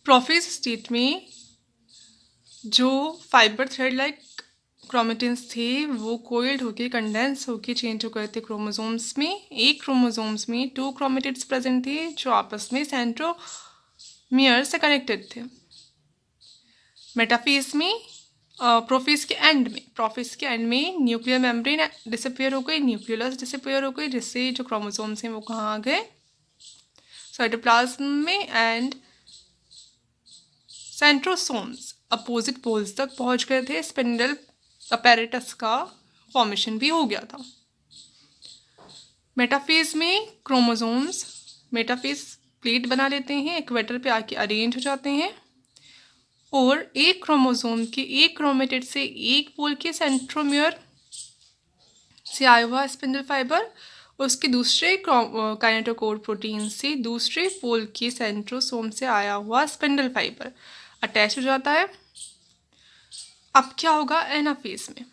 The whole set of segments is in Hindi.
प्रोफेज स्टेट में जो फाइबर थ्रेड लाइक क्रोमेटिन्स थे वो कोइल्ड होके कंडेंस होके चेंज हो गए थे क्रोमोसोम्स में। एक क्रोमोसोम्स में 2 क्रोमेटिड्स प्रेजेंट थे जो आपस में सेंट्रोमियर से कनेक्टेड थे। मेटाफेज में प्रोफेज के एंड में न्यूक्लियर मेम्ब्रेन डिसअपियर हो गई, न्यूक्लियस डिसअपियर हो गई, जिससे जो क्रोमोसोम्स हैं वो कहाँ आ गए, साइटोप्लाज्म में, एंड सेंट्रोसोम्स अपोजिट पोल्स तक पहुंच गए थे। स्पिंडल अपैरेटस का फॉर्मेशन भी हो गया था। मेटाफेज में क्रोमोसोम्स मेटाफेज प्लेट बना लेते हैं, इक्वेटर पे आके अरेंज हो जाते हैं और एक क्रोमोसोम के एक क्रोमेटिड से एक पोल के सेंट्रोमियर से आया हुआ स्पिंडल फाइबर उसके दूसरे काइनेटोकोर प्रोटीन से दूसरे पोल के सेंट्रोसोम से आया हुआ स्पिंडल फाइबर अटैच हो जाता है। अब क्या होगा एनाफेज में?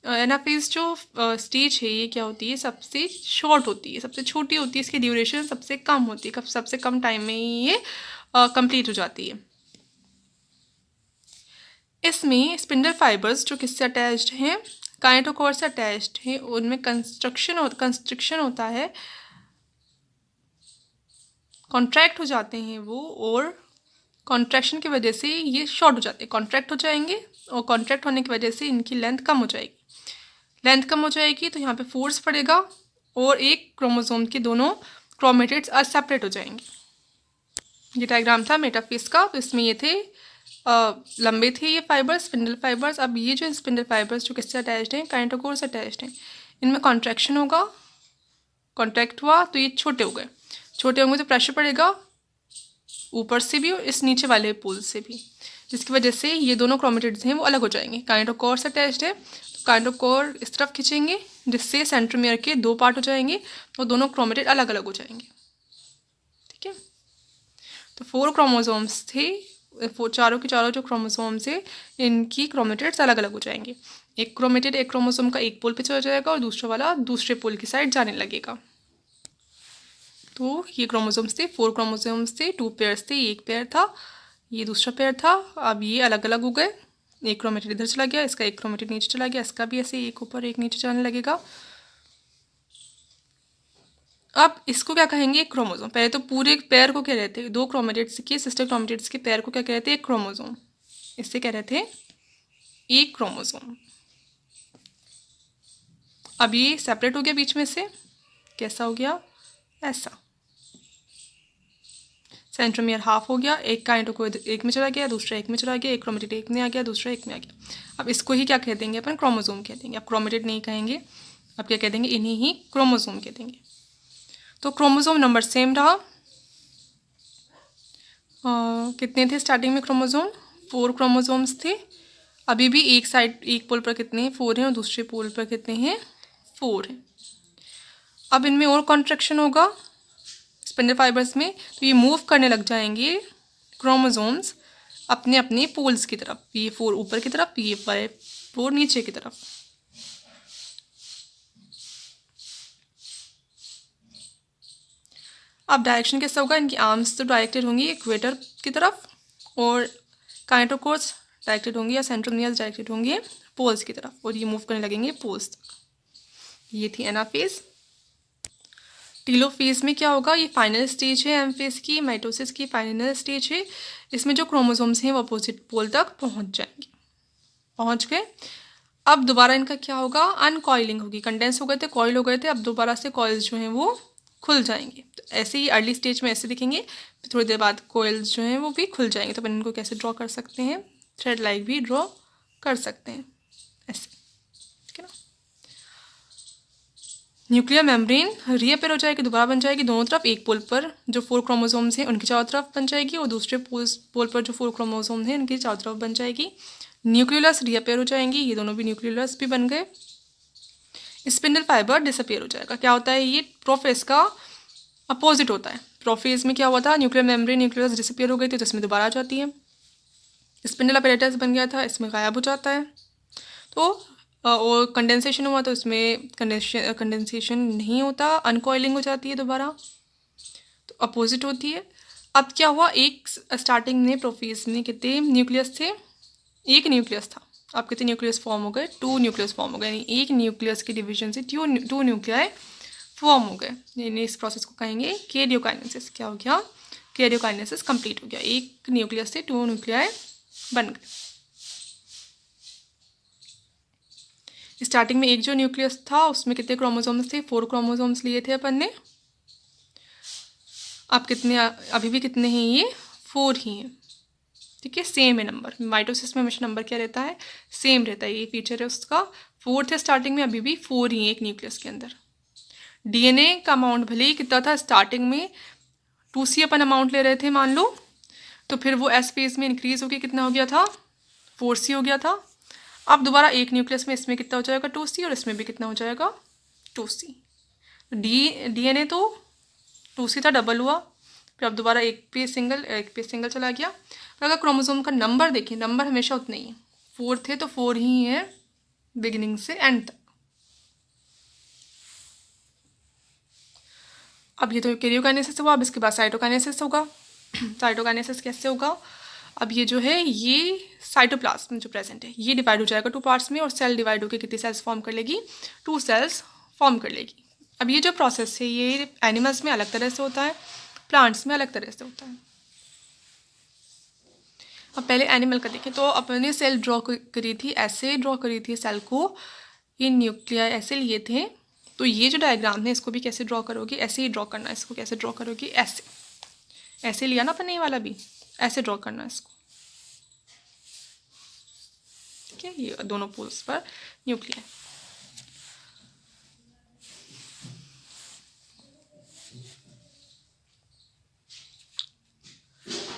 एनाफेज जो स्टेज है ये क्या होती है, सबसे शॉर्ट होती है, सबसे छोटी होती है, इसकी ड्यूरेशन सबसे कम होती है, सबसे कम टाइम में ये कंप्लीट हो जाती है। इसमें स्पिंडल फाइबर्स जो किससे अटैच्ड हैं, काइनेटोकोर से अटैच्ड हैं, उनमें कंस्ट्रिक्शन होता है, कॉन्ट्रैक्ट हो जाते हैं वो, और कॉन्ट्रैक्शन की वजह से ये शॉर्ट हो जाते हैं, कॉन्ट्रैक्ट हो जाएंगे और कॉन्ट्रैक्ट होने की वजह से इनकी लेंथ कम हो जाएगी। तो यहाँ पे फोर्स पड़ेगा और एक क्रोमोसोम के दोनों क्रोमेटिड्स सेपरेट हो जाएंगे। ये डायग्राम था मेटाफेज का। तो इसमें ये थे लंबे थे ये फाइबर्स, स्पिंडल फाइबर्स। अब ये जो स्पिंडल फाइबर्स जो किससे अटैच्ड हैं, काइनेटोकोर से अटैच्ड हैं, इनमें कॉन्ट्रैक्शन होगा, कॉन्ट्रैक्ट हुआ तो ये छोटे हो गए, छोटे होंगे तो प्रेशर पड़ेगा ऊपर से भी और इस नीचे वाले पोल से भी, जिसकी वजह से ये दोनों क्रोमेटिड्स हैं वो अलग हो जाएंगे। काइनेटोकोर से अटैच्ड है तो काइनेटोकोर इस तरफ खींचेंगे जिससे सेंट्रोमियर के 2 पार्ट हो जाएंगे और दोनों क्रोमेटिड अलग अलग हो जाएंगे। ठीक है, तो 4 क्रोमोसोम्स थे, चारों के चारों जो क्रोमोसोम्स है इनकी क्रोमेटिड्स अलग अलग हो जाएंगे। एक क्रोमेटिड एक क्रोमोसोम का एक पोल पे चला जाएगा और दूसरा वाला दूसरे पोल की साइड जाने लगेगा। तो ये क्रोमोसोम्स थे, 4 क्रोमोसोम्स थे, 2 पेयर्स थे, एक पेयर था, ये दूसरा पेयर था। अब ये अलग अलग हो गए, एक क्रोमेटिड इधर चला गया, इसका एक क्रोमेटिड नीचे चला गया, इसका भी ऐसे एक ऊपर एक नीचे जाने लगेगा। अब इसको क्या कहेंगे, एक क्रोमोसोम। पहले तो पूरे पेयर को क्या कहते हैं, 2 क्रोमेटिड्स के सिस्टर क्रोमेटिड्स के पेयर को क्या कहते हैं, एक क्रोमोसोम। इससे कह रहे थे एक क्रोमोसोम। अब ये सेपरेट हो गया बीच में से, कैसा हो गया, ऐसा। सेंट्रोमियर हाफ हो गया, एक काइनेटोकोर एक में चला गया, दूसरा एक में चला गया, एक क्रोमेटिड एक में आ गया, दूसरा एक में आ गया। अब इसको ही क्या कह देंगे अपन, क्रोमोसोम कह देंगे। अब क्रोमेटिड नहीं कहेंगे, अब क्या कह देंगे, इन्हीं ही क्रोमोसोम कह देंगे। तो क्रोमोसोम नंबर सेम रहा। कितने थे स्टार्टिंग में क्रोमोसोम, 4 क्रोमोसोम्स थे। अभी भी एक साइड एक पोल पर कितने हैं, 4 हैं, और दूसरे पोल पर कितने हैं, 4 हैं। अब इनमें और कॉन्ट्रैक्शन होगा स्पिंडल फाइबर्स में, तो ये मूव करने लग जाएंगे क्रोमोसोम्स अपने अपने पोल्स की तरफ, ये 4 ऊपर की तरफ, ये 4 नीचे की तरफ। अब डायरेक्शन कैसा होगा, इनकी आर्म्स तो डायरेक्टेड होंगी इक्वेटर की तरफ और काइनेटोकोर्स डायरेक्टेड होंगी या सेंट्रोमियर्स डायरेक्टेड होंगे पोल्स की तरफ, और ये मूव करने लगेंगे पोल्स तक। ये थी एनाफेज। टीलोफेज में क्या होगा, ये फाइनल स्टेज है एमफेज की, माइटोसिस की फाइनल स्टेज है। इसमें जो क्रोमोसोम्स हैं वो अपोजिट पोल तक पहुंच गए। अब दोबारा इनका क्या होगा, अनकॉइलिंग होगी, कंडेंस हो गए थे, कॉइल हो गए थे, अब दोबारा से कॉइल्स जो हैं वो खुल जाएंगे। तो ऐसे ही अर्ली स्टेज में ऐसे दिखेंगे, फिर थोड़ी देर बाद कॉइल्स जो हैं वो भी खुल जाएंगे। तो अपन इनको कैसे ड्रॉ कर सकते हैं, थ्रेड लाइक भी ड्रॉ कर सकते हैं ऐसे, ठीक है ना। न्यूक्लियर मेम्ब्रेन रीअपेयर हो जाएगी, दोबारा बन जाएगी दोनों तरफ, एक पोल पर जो 4 क्रोमोसोम्स हैं उनकी चारों तरफ बन जाएगी और दूसरे पोल पर जो 4 क्रोमोसोम्स हैं उनकी चारों तरफ बन जाएगी। न्यूक्लियोलस रीअपेयर हो जाएंगी, ये दोनों भी न्यूक्लियोलस भी बन गए। स्पिंडल फाइबर डिसअपेयर हो जाएगा। क्या होता है, ये प्रोफेज का अपोजिट होता है। प्रोफेज में क्या हुआ था, न्यूक्लियर मेम्ब्रेन न्यूक्लियोलस डिसअपेयर हो गई थी तो इसमें दोबारा आ जाती है। स्पिंडल अपैरेटस बन गया था, इसमें गायब हो जाता है। तो और कंडेंसेशन हुआ तो इसमें कंडेंसेशन नहीं होता, अनकॉइलिंग हो जाती है दोबारा, तो अपोजिट होती है। अब क्या हुआ, एक स्टार्टिंग में प्रोफेज में कितने न्यूक्लियस थे, एक न्यूक्लियस था। अब कितने न्यूक्लियस फॉर्म हो गए, 2 न्यूक्लियस फॉर्म हो गए, यानी एक न्यूक्लियस के डिवीजन से 2 न्यूक्लियाई फॉर्म हो गए। यानी इस प्रोसेस को कहेंगे कैरियोकाइनेसिस। क्या हो गया, कैरियोकाइनेसिस कंप्लीट हो गया, एक न्यूक्लियस से 2 न्यूक्लियाई बन गए। स्टार्टिंग में एक जो न्यूक्लियस था उसमें कितने क्रोमोसोम्स थे, 4 क्रोमोसोम्स लिए थे अपन ने। अब कितने, अभी भी कितने हैं ये, 4 ही हैं, ठीक है, सेम है नंबर। माइटोसिस में हमेशा नंबर क्या रहता है, सेम रहता है, ये फीचर है उसका। 4 थे स्टार्टिंग में, अभी भी 4 ही है एक न्यूक्लियस के अंदर। डीएनए का अमाउंट भले ही कितना था स्टार्टिंग में, 2C अपन अमाउंट ले रहे थे मान लो, तो फिर वो एस फेज में इंक्रीज होकर कितना हो गया था, 4C हो गया था। अब दोबारा एक न्यूक्लियस में इसमें कितना हो जाएगा, 2C, और इसमें भी कितना हो जाएगा, 2C। डीएनए तो 2C था, डबल हुआ, फिर अब दोबारा एक पे सिंगल चला गया। पर अगर क्रोमोसोम का नंबर देखें, नंबर हमेशा उतना ही है, 4 थे तो 4 ही है बिगिनिंग से एंड तक। अब ये तो कैरियोकाइनेसिस हुआ, अब इसके बाद साइटोकाइनेसिस होगा। साइटोकाइनेसिस कैसे होगा, अब ये जो है ये साइटोप्लाज्म जो प्रेजेंट है ये डिवाइड हो जाएगा 2 पार्ट्स में, और सेल डिवाइड होकर कितनी सेल्स फॉर्म कर लेगी, 2 सेल्स फॉर्म कर लेगी। अब ये जो प्रोसेस है ये एनिमल्स में अलग तरह से होता है, प्लांट्स में अलग तरह से होता है। अब पहले एनिमल का देखें, तो अपने सेल ड्रॉ करी थी, ऐसे ड्रॉ करी थी सेल को, ये न्यूक्लिया ऐसे लिए थे। तो ये जो डायग्राम है इसको भी कैसे ड्रॉ करोगे, ऐसे ही ड्रॉ करना है। इसको कैसे ड्रॉ करोगे, ऐसे, ऐसे लिया ना अपन ये वाला भी, ऐसे ड्रॉ करना है इसको, ठीक है, ये दोनों पोल्स पर न्यूक्लिया।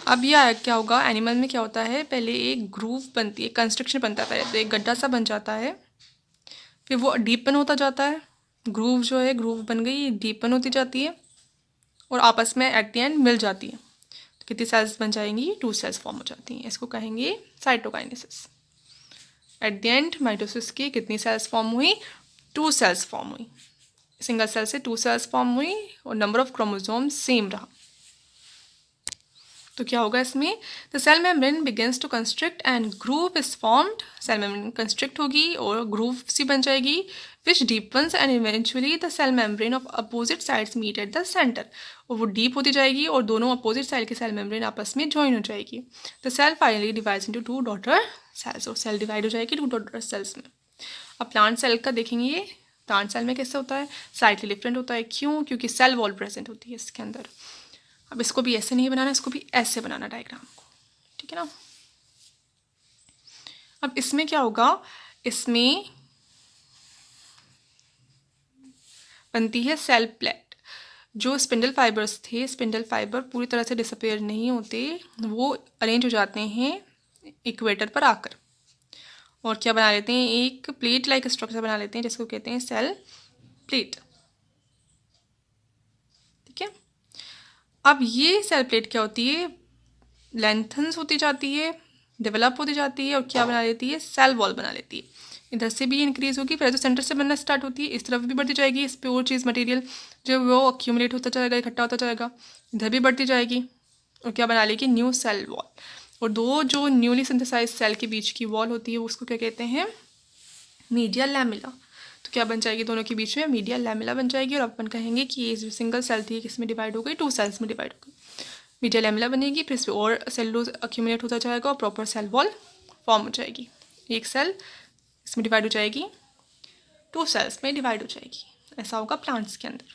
अब यह क्या होगा, एनिमल में क्या होता है, पहले एक ग्रूव बनती है, कंस्ट्रक्शन बनता है, पहले तो एक गड्ढा सा बन जाता है, फिर वो डीपन होता जाता है, ग्रूव जो है, ग्रूव बन गई, डीपन होती जाती है, और आपस में एट द एंड मिल जाती है। तो कितनी सेल्स बन जाएंगी, 2 सेल्स फॉर्म हो जाती हैं, इसको कहेंगे cytokinesis. At the end mitosis की कितनी सेल्स फॉर्म हुई, 2 सेल्स फॉर्म हुई, सिंगल सेल से 2 सेल्स फॉर्म हुई, और नंबर ऑफ क्रोमोसोम सेम रहा। तो क्या होगा इसमें, the cell membrane begins to constrict and groove is formed. Cell membrane constrict होगी और ग्रूव सी बन जाएगी, which deepens and eventually the cell membrane of opposite sides meet at the centre. और वो डीप होती जाएगी और दोनों अपोजिट साइड के सेल मेम्ब्रेन आपस में ज्वाइन हो जाएगी। The cell finally divides into 2 daughter cells, और सेल डिवाइड हो जाएगी 2 डॉटर सेल्स में। अब प्लांट सेल का देखेंगे, ये प्लांट सेल में कैसे होता है, स्लाइटली डिफरेंट होता है। क्यों, क्योंकि सेल वॉल प्रेजेंट होती है इसके अंदर। अब इसको भी ऐसे नहीं बनाना, इसको भी ऐसे बनाना डायग्राम को, ठीक है ना। अब इसमें क्या होगा, इसमें बनती है सेल प्लेट। जो स्पिंडल फाइबर्स थे, स्पिंडल फाइबर पूरी तरह से डिसअपेयर नहीं होते, वो अरेंज हो जाते हैं इक्वेटर पर आकर, और क्या बना लेते हैं, एक प्लेट लाइक स्ट्रक्चर बना लेते हैं, जिसको कहते हैं सेल प्लेट, ठीक है। अब ये सेल प्लेट क्या होती है, लेंथन्स होती जाती है, डेवलप होती जाती है, और क्या बना लेती है, सेल वॉल बना लेती है। इधर से भी इंक्रीज होगी, फिर तो सेंटर से बनना स्टार्ट होती है, इस तरफ भी बढ़ती जाएगी, इस पर और चीज़ मटेरियल जो वो अक्यूमुलेट होता जाएगा, इकट्ठा होता जाएगा, इधर भी बढ़ती जाएगी, और क्या बना लेगी, न्यू सेल वॉल। और दो जो न्यूली सिंथेसाइज सेल के बीच की वॉल होती है उसको क्या कहते हैं, मीडिया लैमिला। तो क्या बन जाएगी, दोनों के बीच में मीडिया लैमिला बन जाएगी, और अपन कहेंगे कि ये जो सिंगल सेल थी किसमें डिवाइड हो गई, 2 सेल्स में डिवाइड हो गई, मीडिया लैमिला बनेगी, फिर इसमें और सेलुलोज अक्यूमुलेट होता जाएगा, और प्रॉपर सेल वॉल फॉर्म हो जाएगी। एक सेल इसमें डिवाइड हो जाएगी, 2 सेल्स में डिवाइड हो जाएगी। ऐसा होगा प्लांट्स के अंदर।